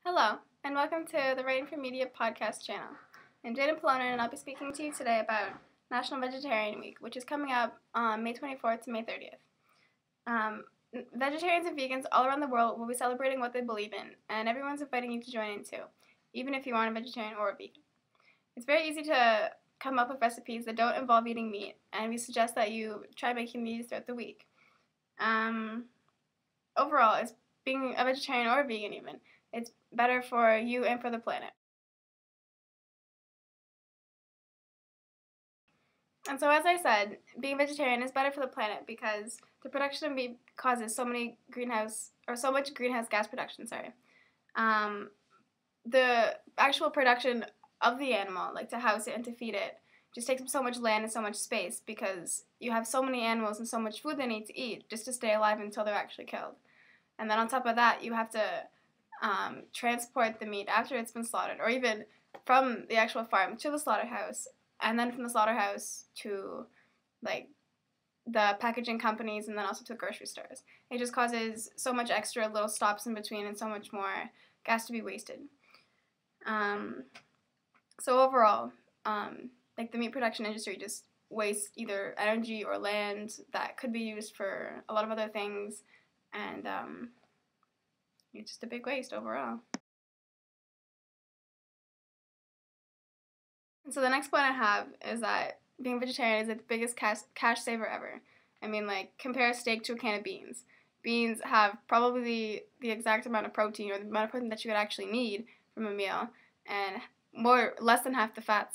Hello, and welcome to the WRIT Podcast channel. I'm Jaden Polonen, and I'll be speaking to you today about National Vegetarian Week, which is coming up on May 24th to May 30th. Vegetarians and vegans all around the world will be celebrating what they believe in, and everyone's inviting you to join in too, even if you aren't a vegetarian or a vegan. It's very easy to come up with recipes that don't involve eating meat, and we suggest that you try making these throughout the week. Overall, it's being a vegetarian or a vegan even, it's better for you and for the planet. And so, as I said, being vegetarian is better for the planet because the production of meat causes so much greenhouse gas production. The actual production of the animal, like to house it and to feed it, just takes up so much land and so much space because you have so many animals and so much food they need to eat just to stay alive until they're actually killed. And then on top of that, you have to transport the meat after it's been slaughtered, or even from the actual farm to the slaughterhouse, and then from the slaughterhouse to like the packaging companies, and then also to the grocery stores. It just causes so much extra little stops in between and so much more gas to be wasted. So overall, like the meat production industry just wastes either energy or land that could be used for a lot of other things, and it's just a big waste overall. And so the next point I have is that being vegetarian is the biggest cash saver ever. I mean, like, compare a steak to a can of beans. Beans have probably the exact amount of protein, or the amount of protein that you would actually need from a meal, and less than half the fat,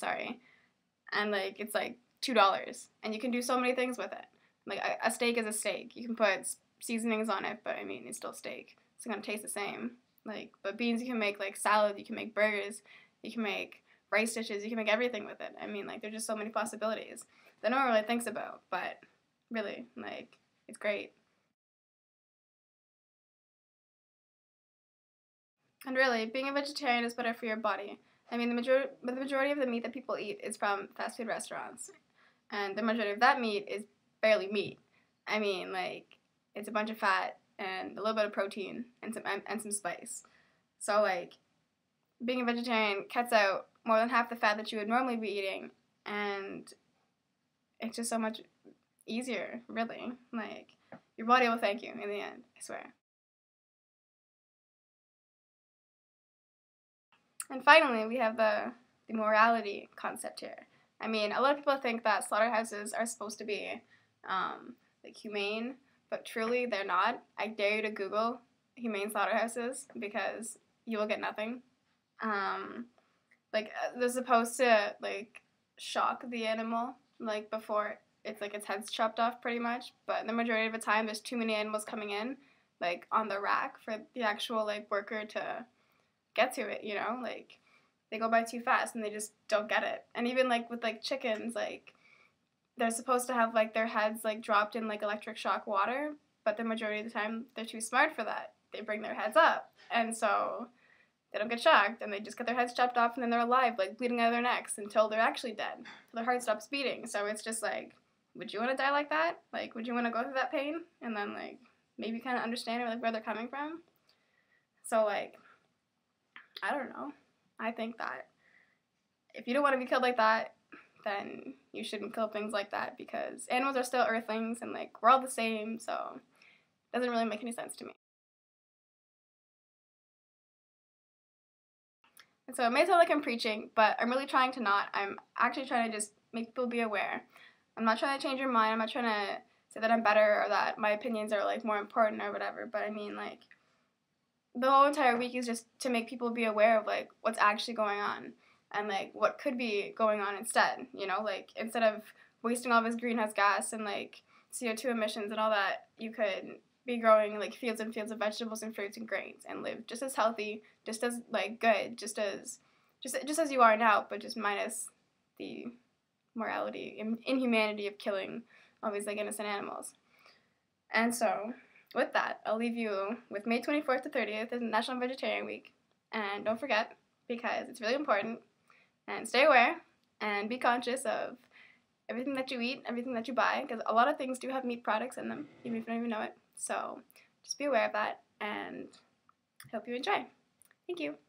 and like it's like $2, and you can do so many things with it. Like a steak is a steak. You can put seasonings on it, but I mean it's still steak. It's gonna taste the same. But beans, you can make like salad, you can make burgers, you can make rice dishes, you can make everything with it. I mean, like, there's just so many possibilities that no one really thinks about, but really, like, it's great. And really, being a vegetarian is better for your body. I mean, the majority of the meat that people eat is from fast food restaurants, and the majority of that meat is barely meat. I mean, like, it's a bunch of fat and a little bit of protein and some spice. So, like, being a vegetarian cuts out more than half the fat that you would normally be eating, and it's just so much easier, really. Like, your body will thank you in the end, I swear. And finally, we have the morality concept here. I mean, a lot of people think that slaughterhouses are supposed to be like humane, but truly they're not. I dare you to Google humane slaughterhouses because you will get nothing. They're supposed to like shock the animal like before it's like its head's chopped off pretty much, but the majority of the time there's too many animals coming in like on the rack for the actual like worker to get to it, like they go by too fast and they just don't get it. And even like with like chickens, like they're supposed to have like their heads like dropped in like electric shock water, but the majority of the time they're too smart for that. They bring their heads up, and so they don't get shocked, and they just get their heads chopped off, and then they're alive, like bleeding out of their necks until they're actually dead, until their heart stops beating. So it's just like, would you want to die like that? Like, would you want to go through that pain and then like maybe kind of understand like where they're coming from? So like, I don't know. I think that if you don't want to be killed like that, then you shouldn't kill things like that because animals are still earthlings and like we're all the same. So it doesn't really make any sense to me. And so it may sound like I'm preaching, but I'm really trying to not. I'm actually trying to just make people be aware. I'm not trying to change your mind. I'm not trying to say that I'm better or that my opinions are like more important or whatever. But I mean, like, the whole entire week is just to make people be aware of like what's actually going on and like what could be going on instead. Like instead of wasting all this greenhouse gas and like CO2 emissions and all that, you could be growing like fields and fields of vegetables and fruits and grains and live just as healthy, just as like good, just as you are now, but just minus the morality and inhumanity of killing all these like innocent animals. And so with that, I'll leave you with May 24th to 30th is National Vegetarian Week. And don't forget, because it's really important, and stay aware and be conscious of everything that you eat, everything that you buy, because a lot of things do have meat products in them, even if you don't even know it. So just be aware of that, and hope you enjoy. Thank you.